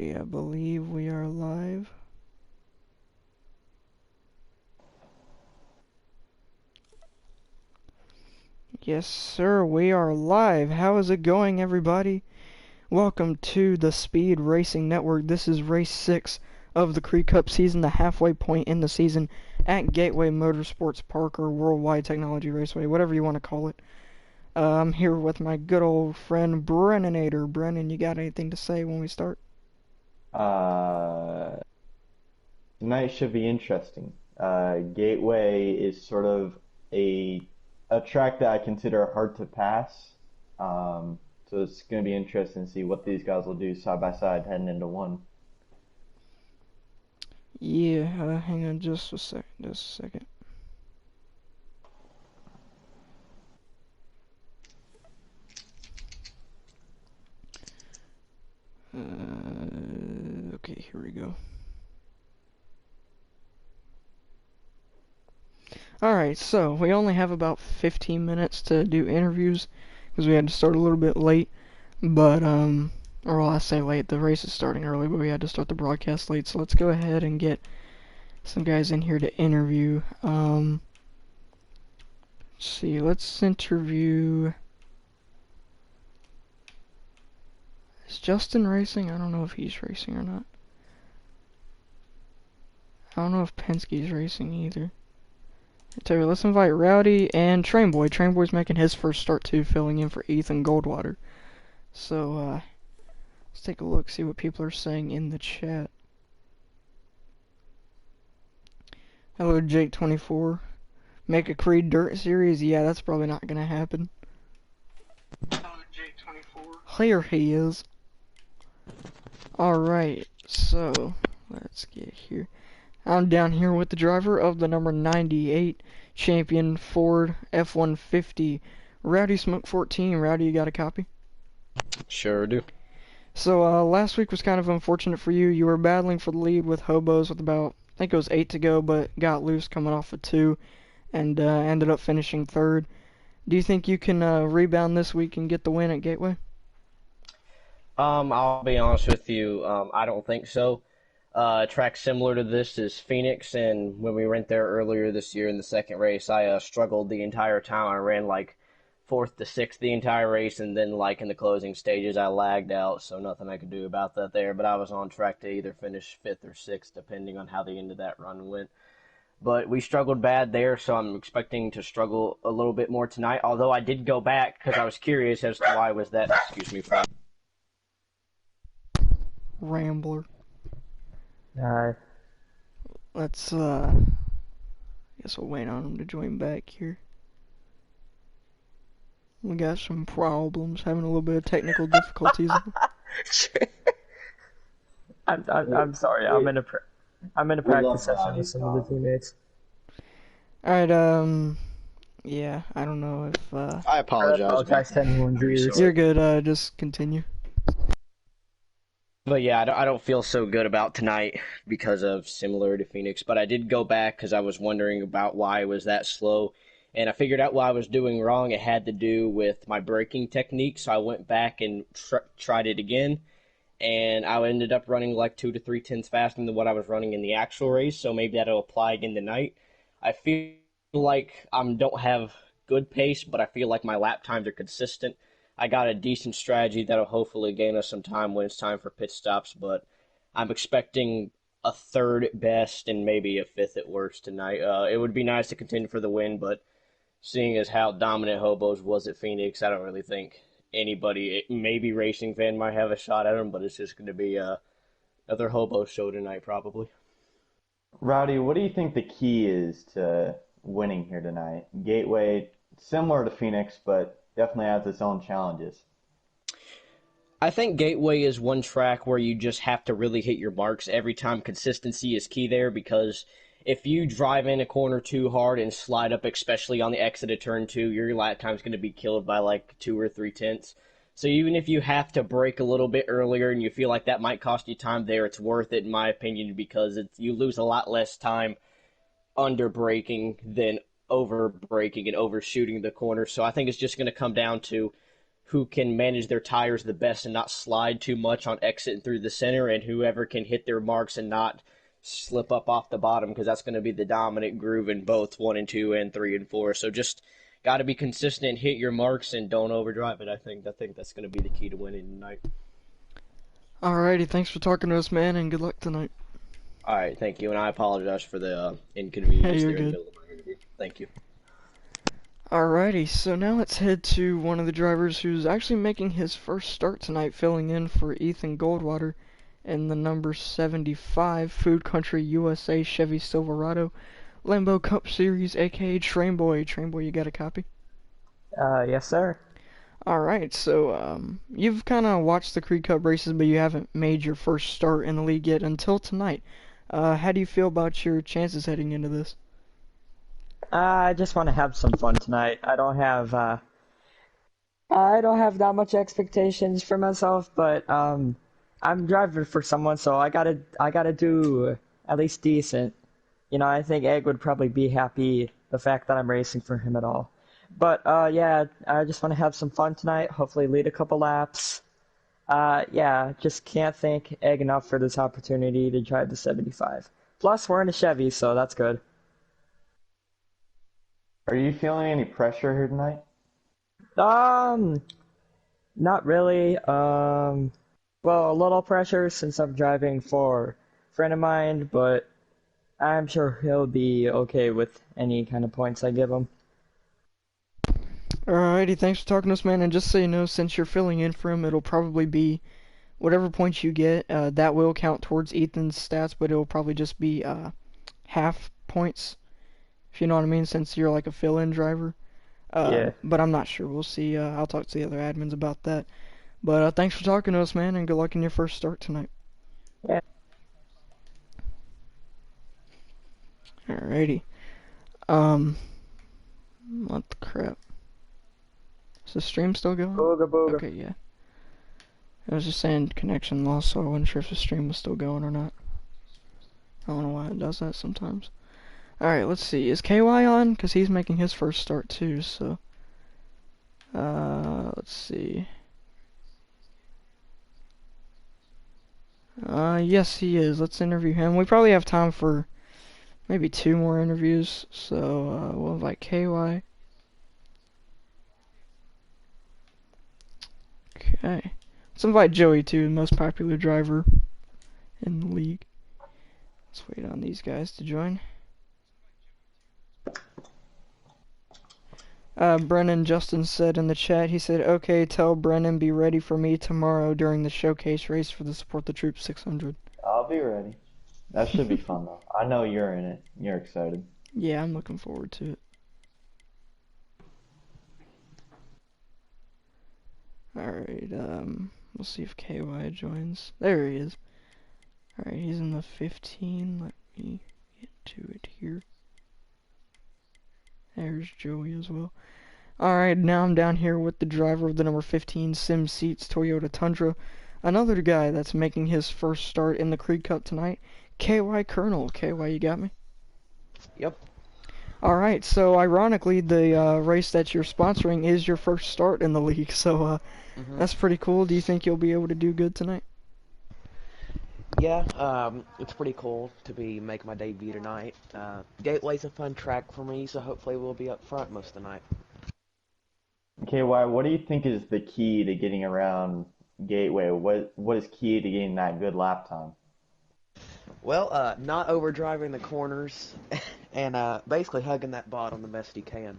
I believe we are live. Yes, sir, we are live. How is it going, everybody? Welcome to the Speed Racing Network. This is race 6 of the Creek Cup season, the halfway point in the season at Gateway Motorsports Park or Worldwide Technology Raceway, whatever you want to call it. I'm here with my good old friend Brennanator. Brennan, you got anything to say when we start? Uh, Tonight should be interesting. Gateway is sort of a a track that I consider hard to pass. So it's going to be interesting to see what these guys will do side by side heading into one. Yeah, hang on just a second. Okay, here we go. Alright, so we only have about 15 minutes to do interviews because we had to start a little bit late. But, or well, I say late, the race is starting early, but we had to start the broadcast late. So let's go ahead and get some guys in here to interview. Let's see, let's interview. Is Justin racing? I don't know if he's racing or not. I don't know if Penske's racing either. I tell you, let's invite Rowdy and Trainboy. Trainboy's making his first start too, filling in for Ethan Goldwater. So, let's take a look, see what people are saying in the chat. Hello, Jake24. Make a Creed Dirt series? Yeah, that's probably not gonna happen. Hello, Jake24. Here he is. Alright, so, let's get here. I'm down here with the driver of the number 98 champion Ford F-150, Rowdy Smoke 14. Rowdy, you got a copy? Sure do. So, last week was kind of unfortunate for you. You were battling for the lead with Hobos with about, I think it was 8 to go, but got loose coming off of 2 and ended up finishing 3rd. Do you think you can rebound this week and get the win at Gateway? I'll be honest with you. I don't think so. A track similar to this is Phoenix, and when we went there earlier this year in the second race, I struggled the entire time. I ran like fourth to sixth the entire race, and then like in the closing stages, I lagged out, so nothing I could do about that there. But I was on track to either finish fifth or sixth, depending on how the end of that run went. But we struggled bad there, so I'm expecting to struggle a little bit more tonight. Although I did go back because I was curious as to why was that. Excuse me. Rambler. Alright. Let's, guess we'll wait on him to join back here. We got some problems, having a little bit of technical difficulties. I'm sorry. I'm in a practice session with some of the teammates. Alright, yeah, I don't know if, I apologize. I apologize to anyone's ears. You're good, just continue. But yeah, I don't feel so good about tonight because of similar to Phoenix. But I did go back because I was wondering about why it was that slow. And I figured out what I was doing wrong. It had to do with my braking technique. So I went back and tried it again. And I ended up running like 2 to 3 tenths faster than what I was running in the actual race. So maybe that'll apply again tonight. I feel like I don't have good pace, but I feel like my lap times are consistent. I got a decent strategy that'll hopefully gain us some time when it's time for pit stops, but I'm expecting a third at best and maybe a fifth at worst tonight. It would be nice to contend for the win, but seeing as how dominant Hobos was at Phoenix, I don't really think anybody, maybe racing fan might have a shot at them, but it's just going to be another Hobo show tonight probably. Rowdy, what do you think the key is to winning here tonight? Gateway, similar to Phoenix, but definitely has its own challenges. I think Gateway is one track where you just have to really hit your marks every time. Consistency is key there because if you drive in a corner too hard and slide up, especially on the exit of turn 2, your lap time's going to be killed by like 2 or 3 tenths. So even if you have to brake a little bit earlier and you feel like that might cost you time there, it's worth it in my opinion because you lose a lot less time under braking than over braking and overshooting the corner. So I think it's just going to come down to who can manage their tires the best and not slide too much on exit and through the center, and whoever can hit their marks and not slip up off the bottom, because that's going to be the dominant groove in both 1 and 2 and 3 and 4. So just got to be consistent, hit your marks, and don't overdrive it. I think that's going to be the key to winning tonight. Alrighty, thanks for talking to us, man, and good luck tonight. All right, thank you, and I apologize for the inconvenience Hey, you're there in the good. middle of my interview. Thank you. Alrighty, so now let's head to one of the drivers who's actually making his first start tonight, filling in for Ethan Goldwater in the number 75 Food Country USA Chevy Silverado Lambo Cup Series, aka Trainboy. Trainboy, you got a copy? Yes, sir. Alright, so you've kind of watched the Creed Cup races, but you haven't made your first start in the league yet until tonight. How do you feel about your chances heading into this? I just want to have some fun tonight. I don't have that much expectations for myself, but I'm driving for someone, so I gotta do at least decent. You know, I think Egg would probably be happy the fact that I'm racing for him at all. But yeah, I just want to have some fun tonight. Hopefully, lead a couple laps. Yeah, just can't thank Egg enough for this opportunity to drive the 75. Plus, we're in a Chevy, so that's good. Are you feeling any pressure here tonight? Not really. Well, a little pressure since I'm driving for a friend of mine, but I'm sure he'll be okay with any kind of points I give him. Alrighty, thanks for talking to us, man. And just so you know, since you're filling in for him, it'll probably be whatever points you get. That will count towards Ethan's stats, but it'll probably just be half points, if you know what I mean, since you're like a fill-in driver. Yeah. But I'm not sure. We'll see. I'll talk to the other admins about that. But thanks for talking to us, man, and good luck in your first start tonight. Yeah. Alrighty. What the crap? Is the stream still going? Booga booga. Okay, yeah. I was just saying connection loss, so I wasn't sure if the stream was still going or not. I don't know why it does that sometimes. Alright, let's see. Is KY on? Because he's making his first start too, so... let's see. Yes, he is. Let's interview him. We probably have time for maybe 2 more interviews, so we'll invite KY. Okay. Let's invite Joey too, the most popular driver in the league. Let's wait on these guys to join. Brennan Justin said in the chat, he said, okay, tell Brennan be ready for me tomorrow during the showcase race for the Support the Troops 600. I'll be ready. That should be fun though. I know you're in it. You're excited. Yeah, I'm looking forward to it. Alright, we'll see if KY joins. There he is. Alright, he's in the 15. Let me get to it here. There's Joey as well. Alright, now I'm down here with the driver of the number 15 Sim Seats Toyota Tundra. Another guy that's making his first start in the Creed Cup tonight. KY Colonel. KY, you got me? Yep. Alright, so ironically, the race that you're sponsoring is your first start in the league, so that's pretty cool. Do you think you'll be able to do good tonight? Yeah, it's pretty cool to be making my debut tonight. Gateway's a fun track for me, so hopefully we'll be up front most of the night. KY, what do you think is the key to getting around Gateway? What is key to getting that good lap time? Well, not overdriving the corners and basically hugging that bottom the best you can.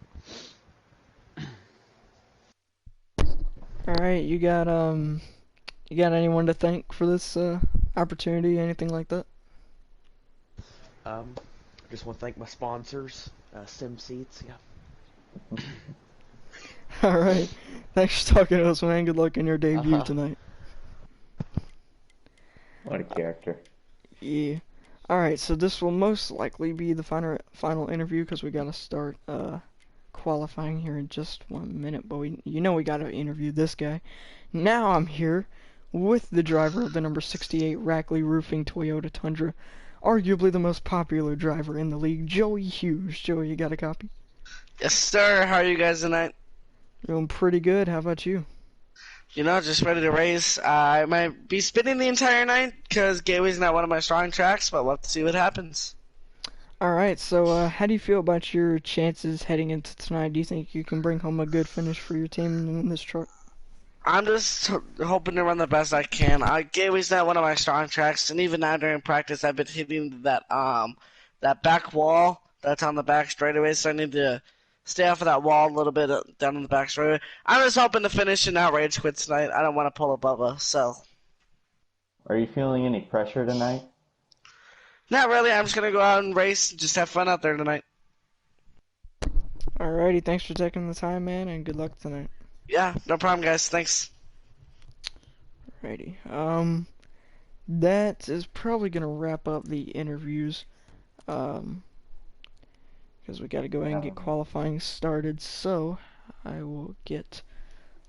Alright, you got anyone to thank for this opportunity, anything like that? Just want to thank my sponsors, Sim Seats, yeah. Alright, thanks for talking to us, man. Good luck in your debut tonight. What a character. Yeah. Alright, so this will most likely be the final interview because we gotta start qualifying here in just 1 minute, but we gotta interview this guy. Now I'm here with the driver of the number 68 Rackley Roofing Toyota Tundra, arguably the most popular driver in the league, Joey Hughes. Joey, you got a copy? Yes, sir. How are you guys tonight? Doing pretty good. How about you? Just ready to race. I might be spinning the entire night because Gateway's not one of my strong tracks, but we'll have to see what happens. Alright, so how do you feel about your chances heading into tonight? Do you think you can bring home a good finish for your team in this truck? I'm just hoping to run the best I can. Gateway's not one of my strong tracks, and even now during practice, I've been hitting that back wall that's on the back straightaway, so I need to stay off of that wall a little bit down on the back straightaway. I'm just hoping to finish and not rage quit tonight. I don't want to pull a Bubba, so. Are you feeling any pressure tonight? Not really. I'm just gonna go out and race and just have fun out there tonight. Alrighty, thanks for taking the time, man, and good luck tonight. Yeah, no problem, guys. Thanks. Alrighty, that is probably gonna wrap up the interviews, because we gotta go ahead and get qualifying started, so I will get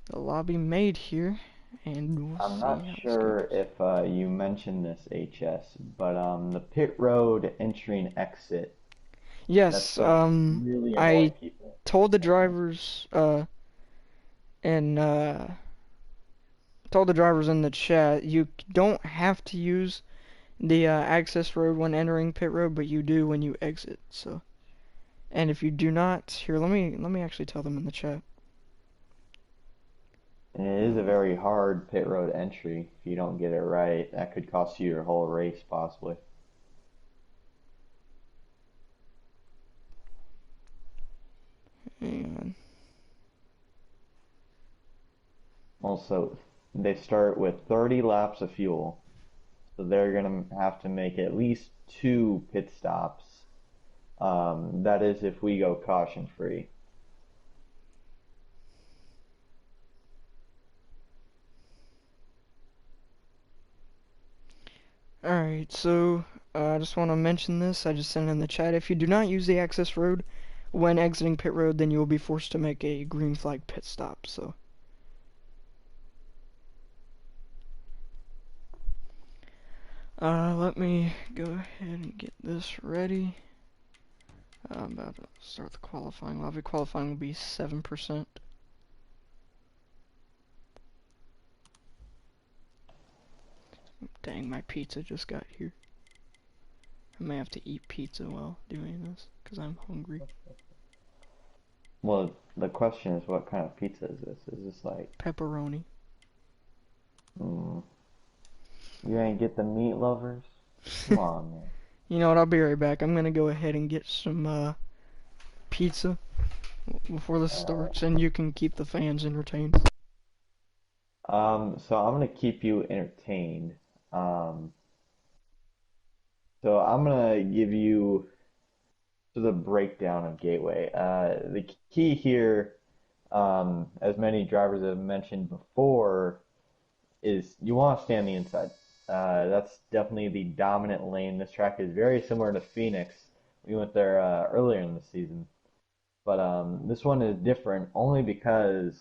the lobby made here, and we'll I'm see not how sure if you mentioned this, HS, but the pit road entry and exit. Yes, Really I annoy people. told the drivers, and told the drivers in the chat, you don't have to use the access road when entering pit road, but you do when you exit. So, and if you do not, here, let me actually tell them in the chat. And it is a very hard pit road entry. If you don't get it right, that could cost you your whole race, possibly. Hang on. Also, they start with 30 laps of fuel, so they're going to have to make at least 2 pit stops. That is if we go caution free. Alright, so I just want to mention this. I just sent in the chat. If you do not use the access road when exiting pit road, then you will be forced to make a green flag pit stop. So, let me go ahead and get this ready. I'm about to start the qualifying. Lobby qualifying will be 7%. Dang, my pizza just got here. I may have to eat pizza while doing this, because I'm hungry. Well, the question is, what kind of pizza is this? Is this like... Pepperoni. You ain't get the meat lovers? Come on, man. You know what, I'll be right back. I'm gonna go ahead and get some pizza before this starts, and you can keep the fans entertained. So I'm gonna keep you entertained. So I'm gonna give you the breakdown of Gateway. The key here, as many drivers have mentioned before, is you want to stay on the inside. That's definitely the dominant lane. This track is very similar to Phoenix. We went there earlier in the season, but this one is different only because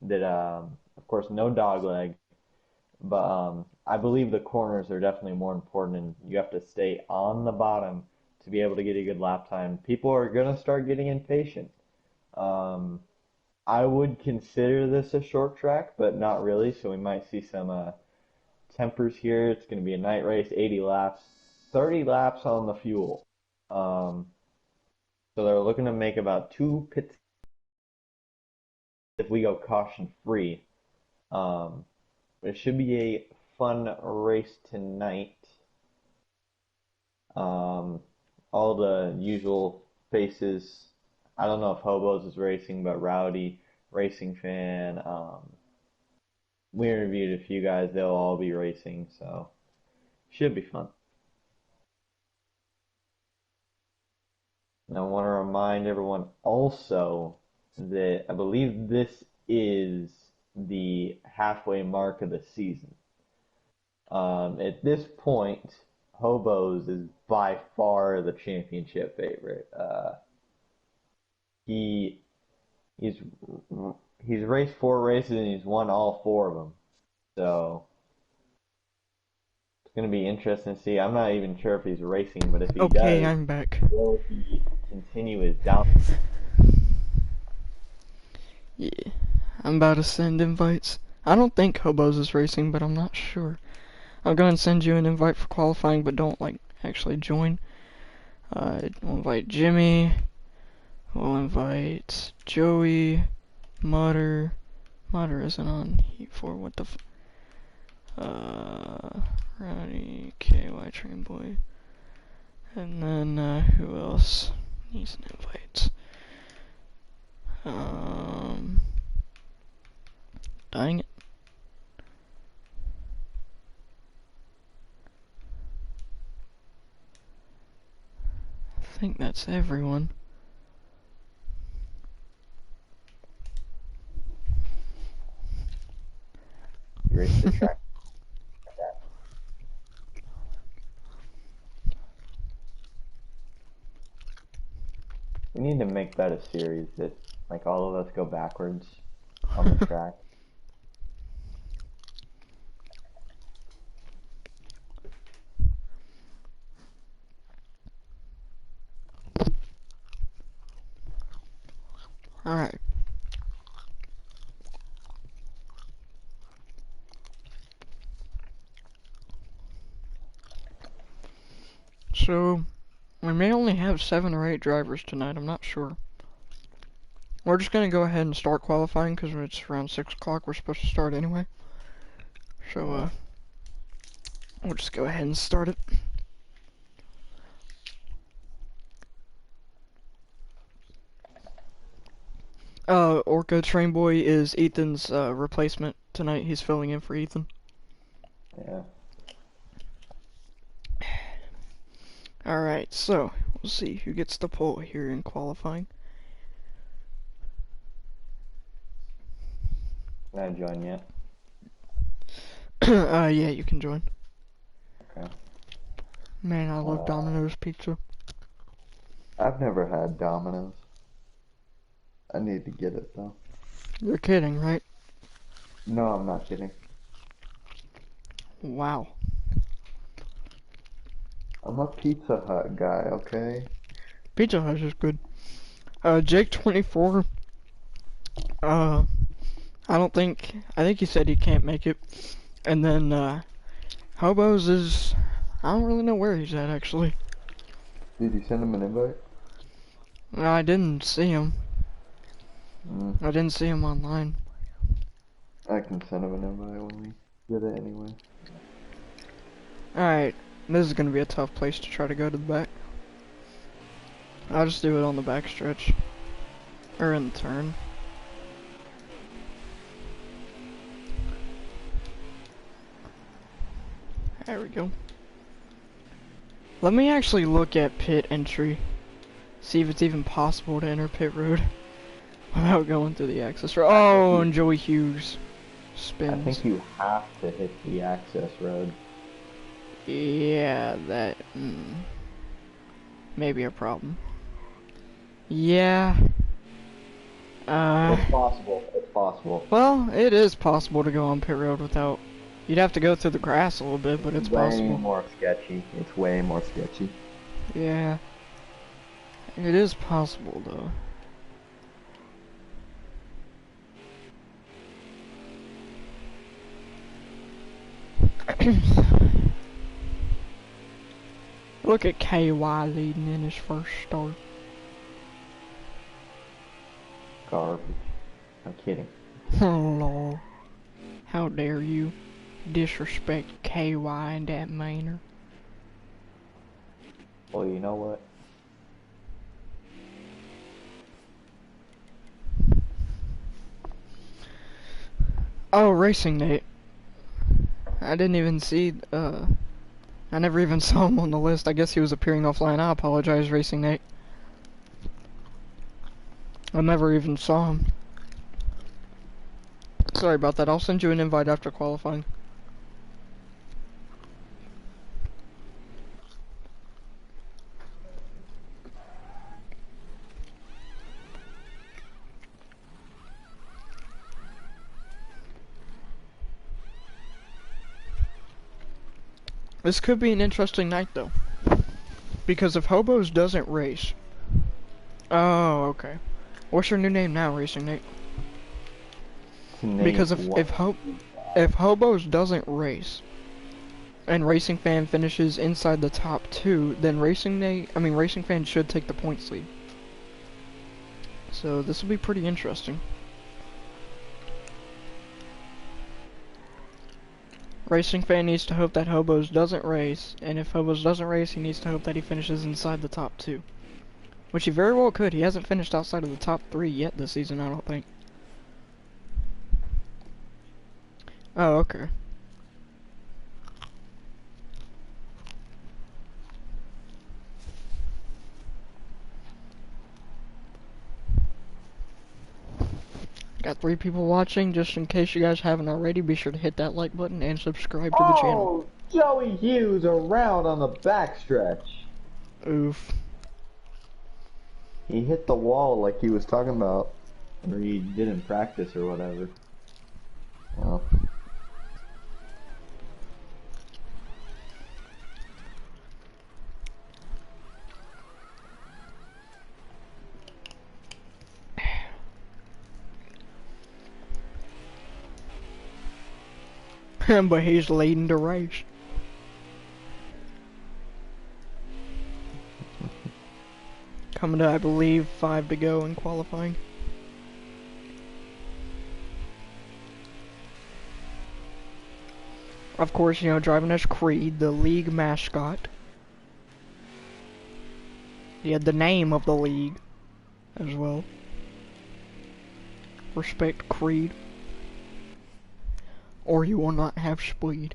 that, of course, no dogleg. But I believe the corners are definitely more important, and you have to stay on the bottom to be able to get a good lap time. People are gonna start getting impatient. I would consider this a short track, but not really. So we might see some tempers here. It's gonna be a night race, 80 laps, 30 laps on the fuel. So they're looking to make about 2 pits if we go caution free. It should be a fun race tonight. All the usual faces. I don't know if Hobos is racing, but Rowdy, Racing Fan. We interviewed a few guys. They'll all be racing, so should be fun. And I want to remind everyone also that I believe this is the halfway mark of the season. At this point, Hobos is by far the championship favorite. He's raced 4 races and he's won all 4 of them. So it's going to be interesting to see. I'm not even sure if he's racing, but if he does, I'm back. will he continue his down? Yeah, I'm about to send invites. I don't think Hobos is racing, but I'm not sure. I'll go and send you an invite for qualifying, but don't, like, actually join. We'll invite Jimmy. We'll invite Joey. Mutter. Mutter isn't on Heat 4, what the Rowdy, KY Train Boy. And then, who else needs an invite? Dang it. I think that's everyone. You race the track. We need to make that a series that, like, all of us go backwards on the track. Alright. So, we may only have 7 or 8 drivers tonight, I'm not sure. We're just gonna go ahead and start qualifying because it's around 6 o'clock, we're supposed to start anyway. So, we'll just go ahead and start it. Orca Train Boy is Ethan's replacement tonight. He's filling in for Ethan. Yeah. Alright, so we'll see who gets the pole here in qualifying. Can I join yet? Yeah, you can join. Okay. Man, I love Domino's pizza. I've never had Domino's. I need to get it though. You're kidding, right? No, I'm not kidding. Wow. I'm a Pizza Hut guy, okay? Pizza Hut is good. Jake24. I think he said he can't make it. And then, Hobos is, I don't really know where he's at actually. Did you send him an invite? I didn't see him. Mm. I didn't see him online. I can send him an invite when we get it anyway. Alright, this is gonna be a tough place to try to go to the back. I'll just do it on the back stretch. Or in the turn. There we go. Let me actually look at pit entry. See if it's even possible to enter pit road without going through the access road. Oh, and Joey Hughes spins. I think you have to hit the access road. Yeah, that may be a problem. Yeah. It's possible. It's possible. Well, it is possible to go on pit road without. You'd have to go through the grass a little bit, but it's possible. Way more sketchy. It's way more sketchy. Yeah. It is possible, though. Look at KY leading in his first start. Garbage. I'm kidding. Oh, Lord. How dare you disrespect KY in that manner? Well, you know what? Oh, Racing Nate. I didn't even see, I never even saw him on the list. I guess he was appearing offline. I apologize, Racing Nate. I never even saw him. Sorry about that. I'll send you an invite after qualifying. This could be an interesting night, though. Because if Hobos doesn't race... Oh, okay. What's your new name now, Racing Nate? to name Because one. if Hobos doesn't race, and Racing Fan finishes inside the top 2, then Racing Fan should take the points lead. So this will be pretty interesting. Racing Fan needs to hope that Hobos doesn't race, and if Hobos doesn't race, he needs to hope that he finishes inside the top 2. Which he very well could. He hasn't finished outside of the top 3 yet this season, I don't think. Oh, okay. Got 3 people watching. Just in case you guys haven't already, be sure to hit that like button and subscribe to the channel. Oh, Joey Hughes around on the backstretch. Oof. He hit the wall like he was talking about, or he did in practice or whatever. Well. But he's leading the race. Coming to, I believe, 5 to go in qualifying. Of course, you know, driving as Creed, the league mascot. He had the name of the league as well. Respect Creed, or you will not have speed.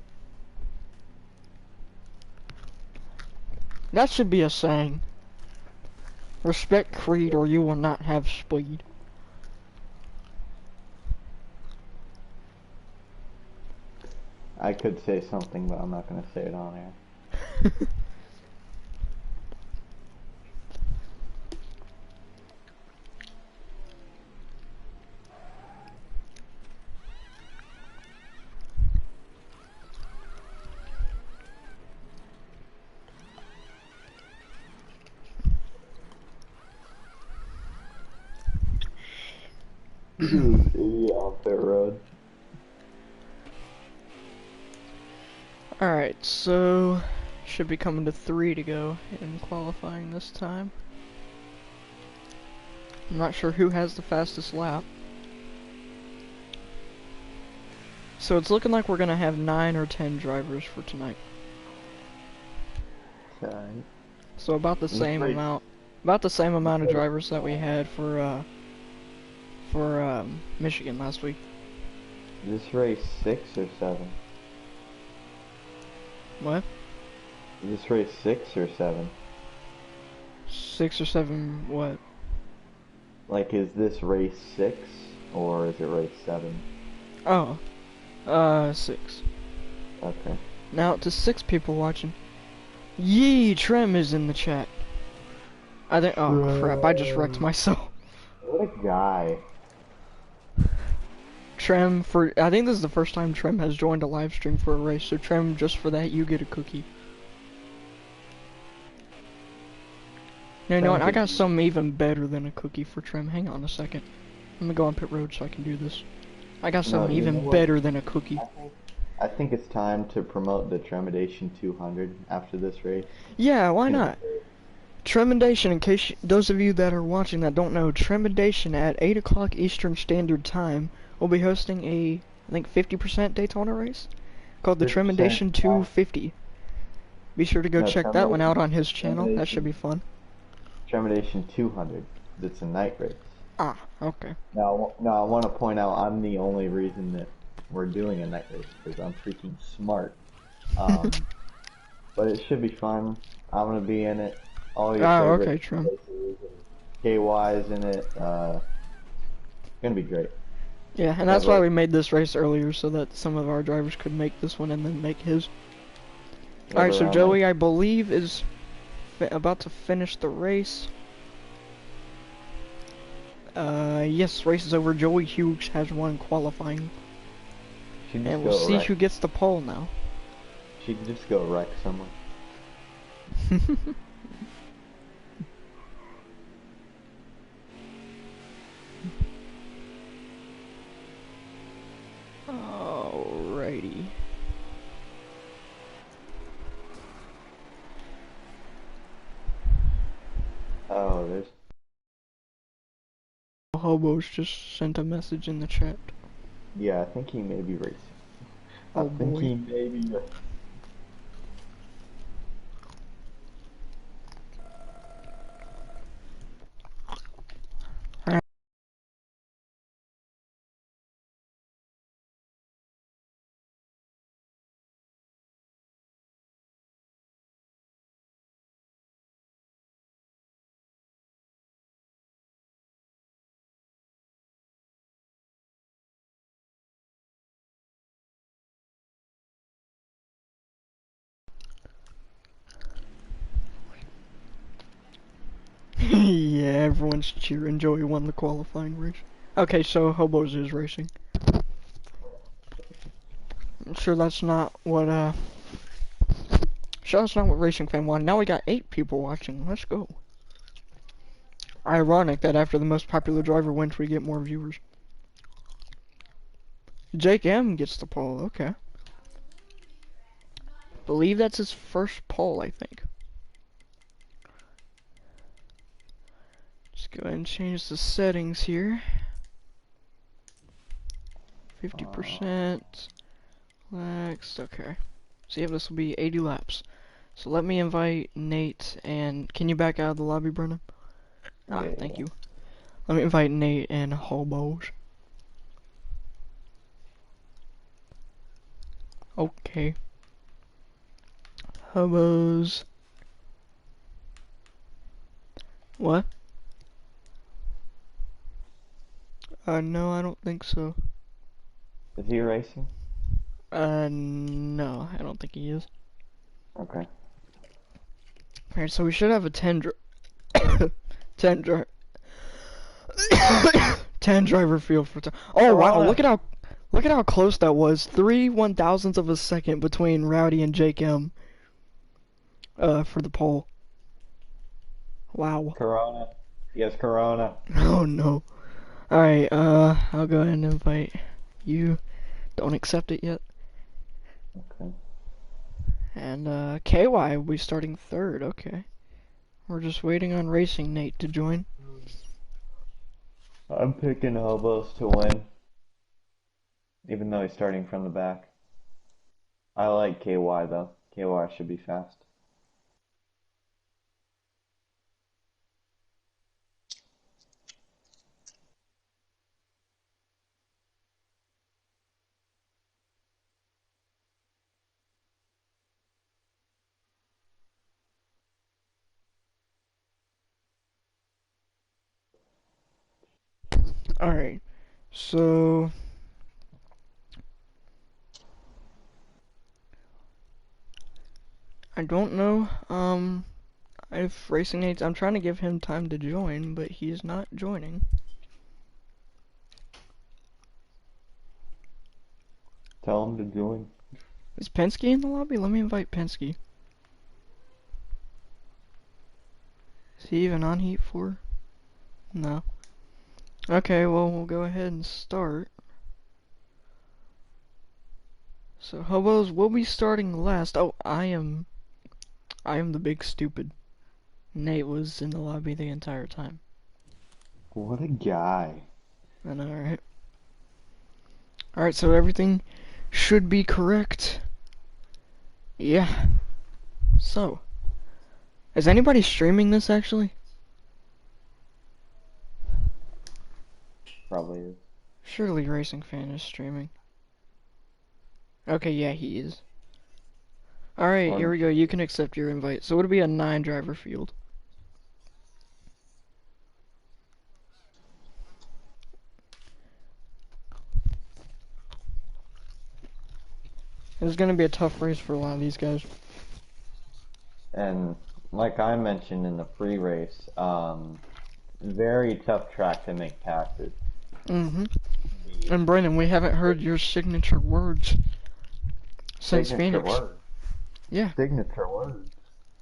That should be a saying. Respect Creed, or you will not have speed. I could say something, but I'm not going to say it on air. Off that road. Alright, so should be coming to 3 to go in qualifying this time. I'm not sure who has the fastest lap. So it's looking like we're gonna have 9 or 10 drivers for tonight. Okay. So about the same amount of drivers that we had for Michigan last week. Is this race 6 or 7? What? Is this race 6 or 7? 6 or 7 what? Like, is this race 6 or is it race 7? Oh. 6. Okay. Now to 6 people watching. Yee, Trem is in the chat. I think, oh crap, I just wrecked myself. What a guy. Trem, I think this is the first time Trem has joined a live stream for a race, so Trem, just for that, you get a cookie. No, you know what, I got something even better than a cookie for Trem. Hang on a second. I'm gonna go on pit road so I can do this. I got something even better than a cookie. I think it's time to promote the Tremendation 200 after this race. Yeah, why not? Tremendation, in case those of you that are watching that don't know, Tremendation at 8 o'clock Eastern Standard Time will be hosting a, I think, 50% Daytona race called the 50%, Tremendation 250. Be sure to go check that one out on his channel. That should be fun. Tremendation 200. It's a night race. Ah, okay. Now, I want to point out I'm the only reason that we're doing a night race because I'm freaking smart. But it should be fun. I'm gonna be in it. All your favorite okay, Trem. KY's in it. It's gonna be great. Yeah, and that's why we made this race earlier, so that some of our drivers could make this one and then make his. Alright, so Joey, I believe, is about to finish the race. Yes, race is over. Joey Hughes has won qualifying. And we'll see who gets the pole now. She can just go wreck someone. Oh, there's. Hobos just sent a message in the chat. Yeah, I think he may be racing. I Oh think boy. he may be. Yeah, everyone's cheering. Joey won the qualifying race. Okay, so Hobos is racing. I'm sure that's not what sure that's not what Racing Fan wanted. Now we got 8 people watching. Let's go. Ironic that after the most popular driver wins, we get more viewers. Jake M gets the poll. Okay. Believe that's his first poll, I think. Just go ahead and change the settings here. 50%. Next. Okay. So yeah, this will be 80 laps. So let me invite Nate and can you back out of the lobby, Brennan? Ah, Yeah. thank you. Let me invite Nate and Hobos. Okay. Hobos. What? No, I don't think so. Is he racing? No, I don't think he is. Okay. Alright, so we should have a 10 10 10 driver field for Oh wow, look at how close that was. 3/1000ths of a second between Rowdy and Jake M. For the pole. Wow. Corona. Yes, Corona. Oh no. Alright, I'll go ahead and invite you. Don't accept it yet. Okay. And KY will be starting 3rd, okay. We're just waiting on Racing Nate to join. I'm picking Hobos to win. Even though he's starting from the back. I like KY though. KY should be fast. Alright, so I don't know, if Racing Nate's, I'm trying to give him time to join, but he's not joining. Tell him to join. Is Penske in the lobby? Let me invite Penske. Is he even on Heat 4? No. Okay, well, we'll go ahead and start. So, Hobos will be starting last. Oh, I am the big stupid. Nate was in the lobby the entire time. What a guy. I know, right? Alright, so everything should be correct. Yeah. So, is anybody streaming this actually? Probably is. Surely Racing Fan is streaming. Okay, yeah, he is. Alright, here we go. You can accept your invite. So it'll be a 9 driver field. It's gonna be a tough race for a lot of these guys. And like I mentioned in the pre-race, very tough track to make passes. Mm-hmm. And Brandon, we haven't heard your signature words since Signature Phoenix. words. Yeah. Signature words.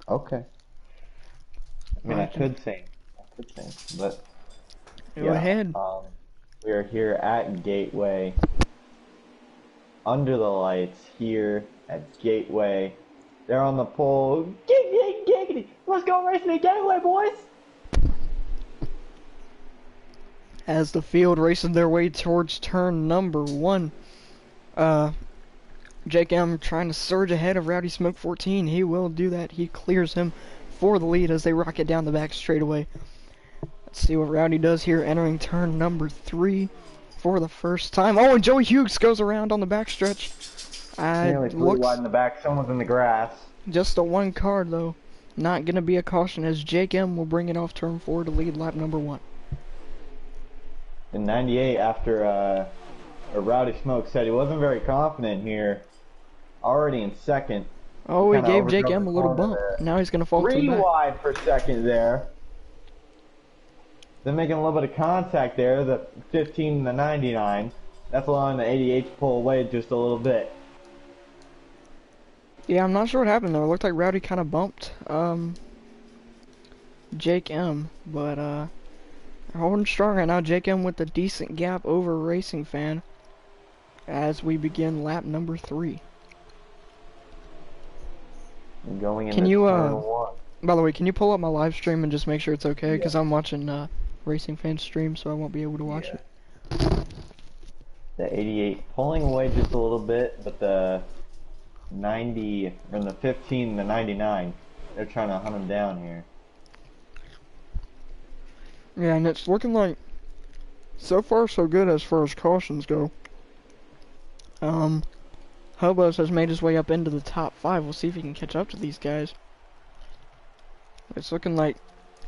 Okay. I mean, I could sing, but Go ahead. We are here at Gateway, under the lights here at Gateway. They're on the pole. Giggity, giggity. Let's go racing at Gateway, boys. as the field races their way towards turn number 1. Jake M trying to surge ahead of Rowdy Smoke 14. He will do that. He clears him for the lead as they rocket down the back straightaway. Let's see what Rowdy does here, entering turn number 3 for the first time. Oh, and Joey Hughes goes around on the backstretch. Nearly flew wide in the back. Someone's in the grass. Just a 1 card though. Not gonna be a caution as Jake M will bring it off turn 4 to lead lap number 1. In 98, after Rowdy Smoke said he wasn't very confident here, already in second. Oh, he Kinda gave Jake overdrove M a the little corner bump. there. Now he's gonna fall to the 3 back. wide for second there. Then making a little bit of contact there, the 15 and the 99. That's allowing the 88 to pull away just a little bit. Yeah, I'm not sure what happened there. It looked like Rowdy kind of bumped Jake M, but they're holding strong right now. Jake M with a decent gap over Racing Fan as we begin lap number 3. Going into Can you turn 1. by the way, can you pull up my live stream and just make sure it's okay? Because I'm watching Racing Fan stream, so I won't be able to watch it. The 88 pulling away just a little bit, but the 90 or the 15 and the 99, they're trying to hunt him down here. Yeah, and it's looking like so far so good as far as cautions go. Hobos has made his way up into the top 5. We'll see if he can catch up to these guys. It's looking like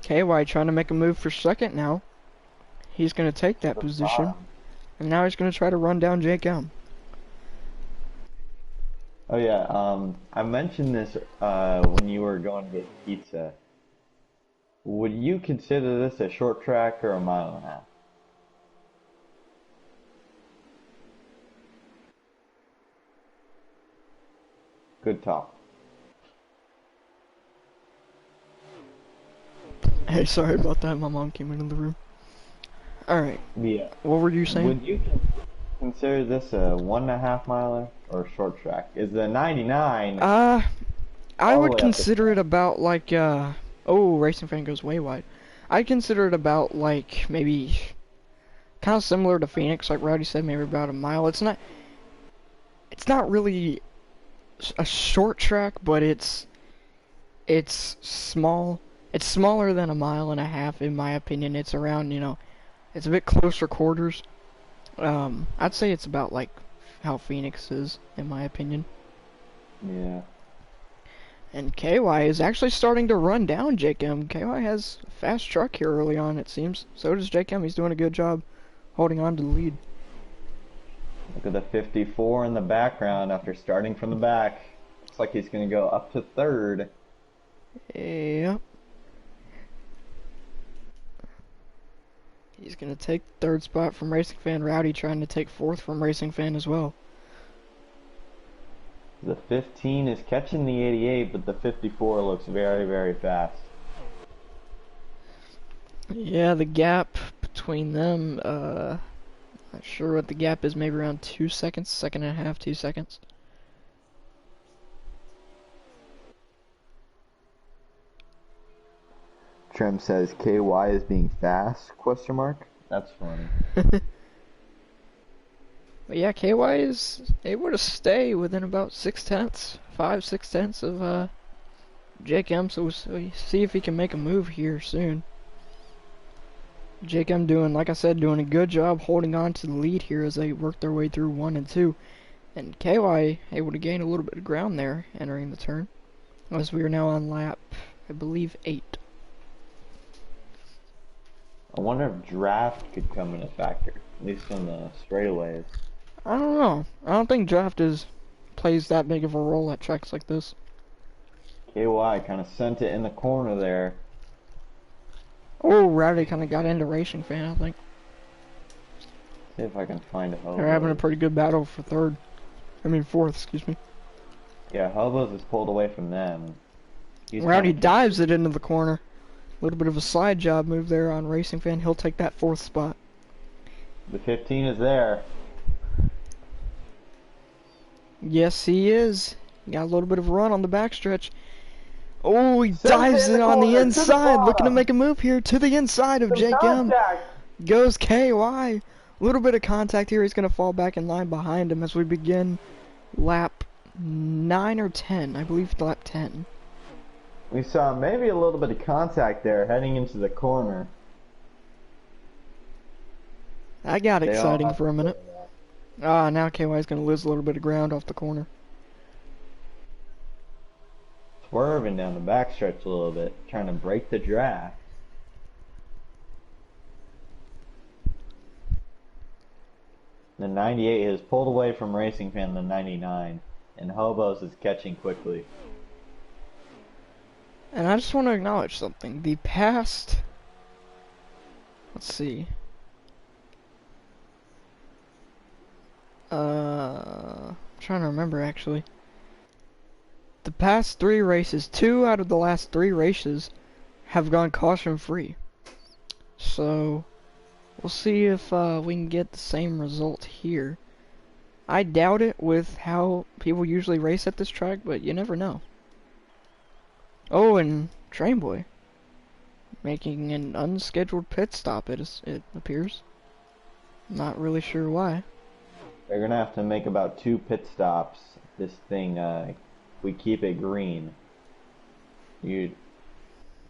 KY trying to make a move for second now. He's going to take that position. And now he's going to try to run down Jake M. Oh yeah, I mentioned this when you were going to get pizza. Would you consider this a short track or a mile and a half? Good talk. Hey, sorry about that. My mom came into the room. Alright, Yeah. what were you saying? Would you consider this a 1.5 miler or a short track? Is the 99? I all the would way up consider it about like, oh, Racing Fan goes way wide. I'd consider it about like, maybe, kind of similar to Phoenix, like Rowdy said, maybe about a mile. It's not really a short track, but it's small. It's smaller than a mile and a half, in my opinion. It's around, it's a bit closer quarters. I'd say it's about like how Phoenix is, in my opinion. Yeah. And KY is actually starting to run down Jake M. KY has a fast truck here early on, it seems. So does Jake M. He's doing a good job holding on to the lead. Look at the 54 in the background after starting from the back. Looks like he's going to go up to third. Yep. He's going to take third spot from Racing Fan. Rowdy trying to take fourth from Racing Fan as well. The 15 is catching the 88, but the 54 looks very, very fast. Yeah, the gap between them, not sure what the gap is, maybe around 2 seconds, second and a half, 2 seconds. Trem says KY is being fast, question mark? That's funny. But yeah, KY is able to stay within about 5-6 tenths of Jake M, so we'll see if he can make a move here soon. Jake M doing, like I said, doing a good job holding on to the lead here as they work their way through 1 and 2. And KY able to gain a little bit of ground there entering the turn, as we are now on lap, I believe, 8. I wonder if draft could come in a factor, at least on the straightaways. I don't know. I don't think draft plays that big of a role at tracks like this. KY kind of sent it in the corner there. Oh, Rowdy kind of got into Racing Fan, I think. See if I can find a Hobos. They're having a pretty good battle for fourth, excuse me. Yeah, Hobos is pulled away from them. He's Rowdy kinda- dives it into the corner. A little bit of a slide job move there on Racing Fan. He'll take that fourth spot. The 15 is there. Yes, he is. Got a little bit of a run on the backstretch. Oh, he Sends it dives in it the on the corner, to the inside, looking to bottom. make a move here to the inside of Jake M. Goes KY. A little bit of contact here. He's going to fall back in line behind him as we begin lap 9 or 10. I believe lap 10. We saw maybe a little bit of contact there heading into the corner. That got They all exciting have for a to minute. play that. Ah, now KY's going to lose a little bit of ground off the corner. Swerving down the backstretch a little bit, trying to break the draft. The 98 has pulled away from Racing Fan the 99, and Hobos is catching quickly. And I just want to acknowledge something. The past... Let's see. I'm trying to remember actually. The past 3 races, 2 out of the last 3 races have gone caution free. So, we'll see if we can get the same result here. I doubt it with how people usually race at this track, but you never know. Oh, and Train Boy making an unscheduled pit stop, it appears. Not really sure why. They're gonna have to make about 2 pit stops. This thing, we keep it green. You're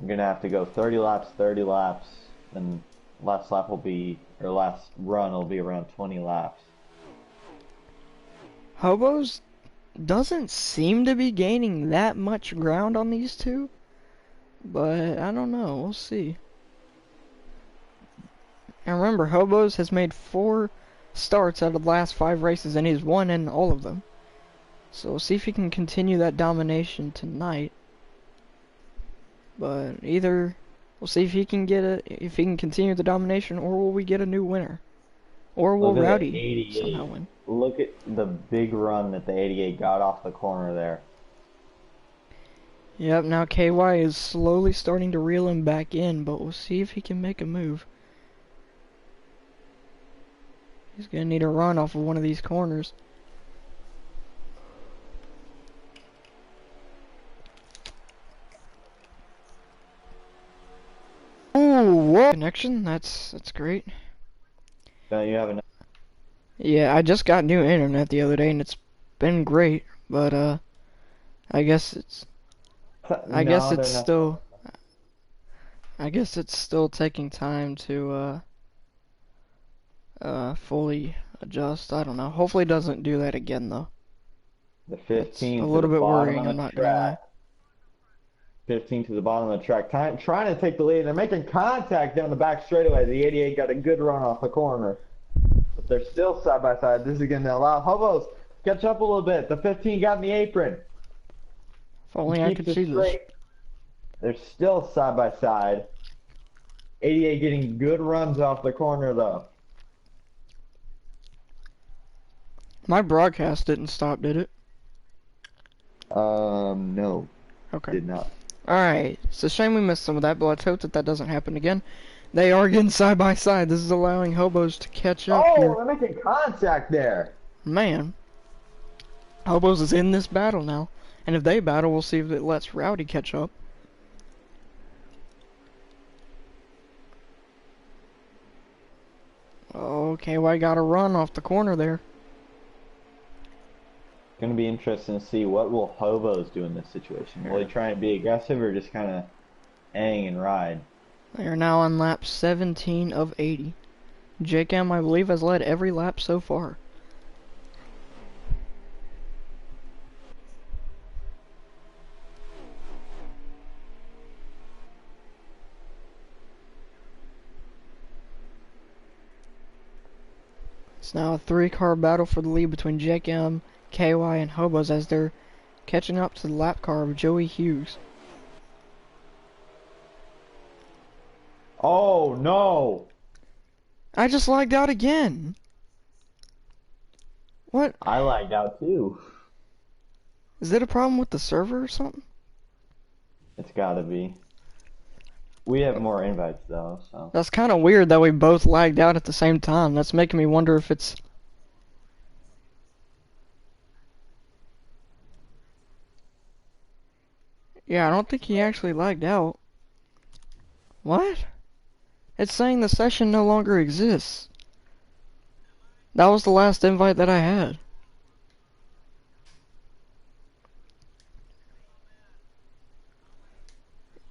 gonna have to go 30 laps, then last lap will be, or last run will be around 20 laps. Hobos doesn't seem to be gaining that much ground on these two, but I don't know, we'll see. And remember, Hobos has made 4 starts out of the last 5 races, and he's won in all of them. So we'll see if he can continue that domination tonight. But either we'll see if he can continue the domination, or will we get a new winner, or will Look at Rowdy the 88. somehow win? Look at the big run that the 88 got off the corner there. Yep, now KY is slowly starting to reel him back in, but we'll see if he can make a move. He's gonna need a run off of one of these corners. Ooh, what connection? That's great. Don't you have enough? Yeah, I just got new internet the other day and it's been great, but I guess it's I guess it's still taking time to fully adjust. I don't know. Hopefully it doesn't do that again though. The 15 a to little the bit bottom worrying, of the I'm not gonna lie. track. 15 to the bottom of the track, trying to take the lead. They're making contact down the back straightaway. The 88 got a good run off the corner, but they're still side by side. This is going to allow Hobos to catch up a little bit. The 15 got in the apron. If only I Keeps could it see this. straight. They're still side by side. 88 getting good runs off the corner though. My broadcast didn't stop, did it? No, Okay. did not. Alright, it's a shame we missed some of that, but let's hope that doesn't happen again. They are getting side by side. This is allowing Hobos to catch up Oh, here. they're making contact there. Man. Hobos is in this battle now. And if they battle, we'll see if it lets Rowdy catch up. Okay, well, I got a run off the corner there. Going to be interesting to see what will Hobos do in this situation. Will he try and be aggressive or just kind of hang and ride? They are now on lap 17 of 80. JCam, I believe, has led every lap so far. It's now a 3-car battle for the lead between JCam, KY, and Hobos as they're catching up to the lap car of Joey Hughes. Oh, no! I just lagged out again! What? I lagged out too. Is it a problem with the server or something? It's gotta be. We have more invites though, so. That's kind of weird that we both lagged out at the same time. That's making me wonder if it's... Yeah, I don't think he actually lagged out. What? It's saying the session no longer exists. That was the last invite that I had.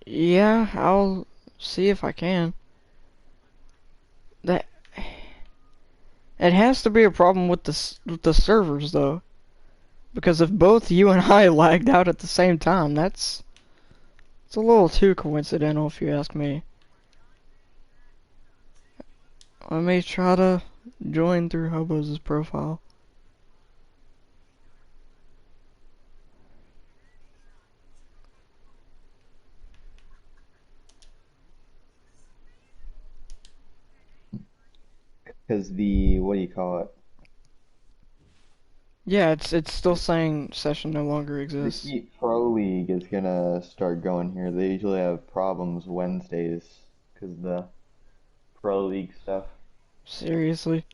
Yeah, I'll see if I can. That it has to be a problem with the servers though, because if both you and I lagged out at the same time, it's a little too coincidental if you ask me. Let me try to join through Hobos' profile. Because the, what do you call it? Yeah, it's still saying session no longer The exists. Heat Pro League is gonna start going here. They usually have problems Wednesdays because of the Pro League stuff. Seriously?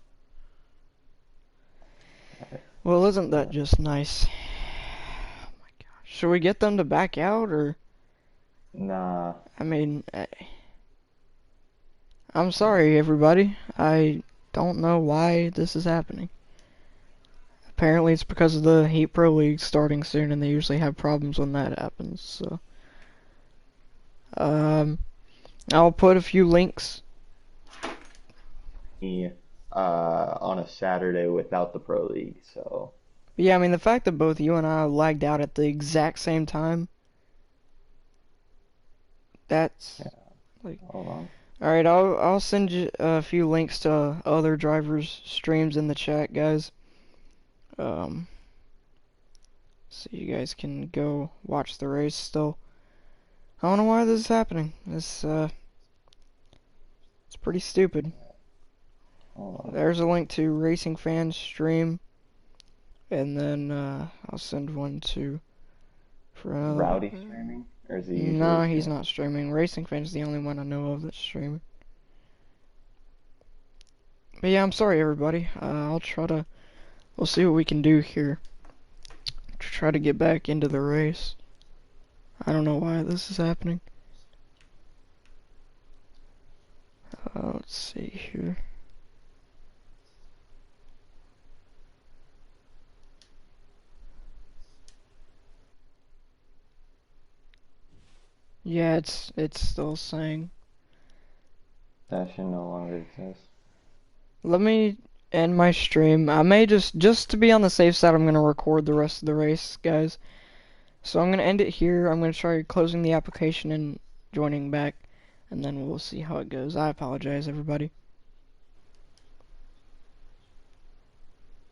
Well, isn't that just nice? Oh my gosh. Should we get them to back out or? Nah. I mean, I'm sorry everybody. I don't know why this is happening. Apparently it's because of the Heat Pro League starting soon and they usually have problems when that happens, so. I'll put a few links. On a Saturday without the Pro League, so But yeah, I mean, the fact that both you and I lagged out at the exact same time, that's yeah. like. Hold on. Alright, I'll send you a few links to other drivers' streams in the chat, guys. So you guys can go watch the race still. I don't know why this is happening. It's pretty stupid. Hold on. There's a link to Racing Fans stream, and then I'll send one for another. Rowdy streaming? Or is he usually No, he's streaming? not streaming. Racing Fans the only one I know of that's streaming. But yeah, I'm sorry everybody. We'll see what we can do here to try to get back into the race. I don't know why this is happening. Let's see here. Yeah, it's still saying. Session no longer exists. Let me end my stream. I may just to be on the safe side, I'm gonna record the rest of the race, guys. So I'm gonna end it here. I'm gonna try closing the application and joining back, and then we'll see how it goes. I apologize, everybody.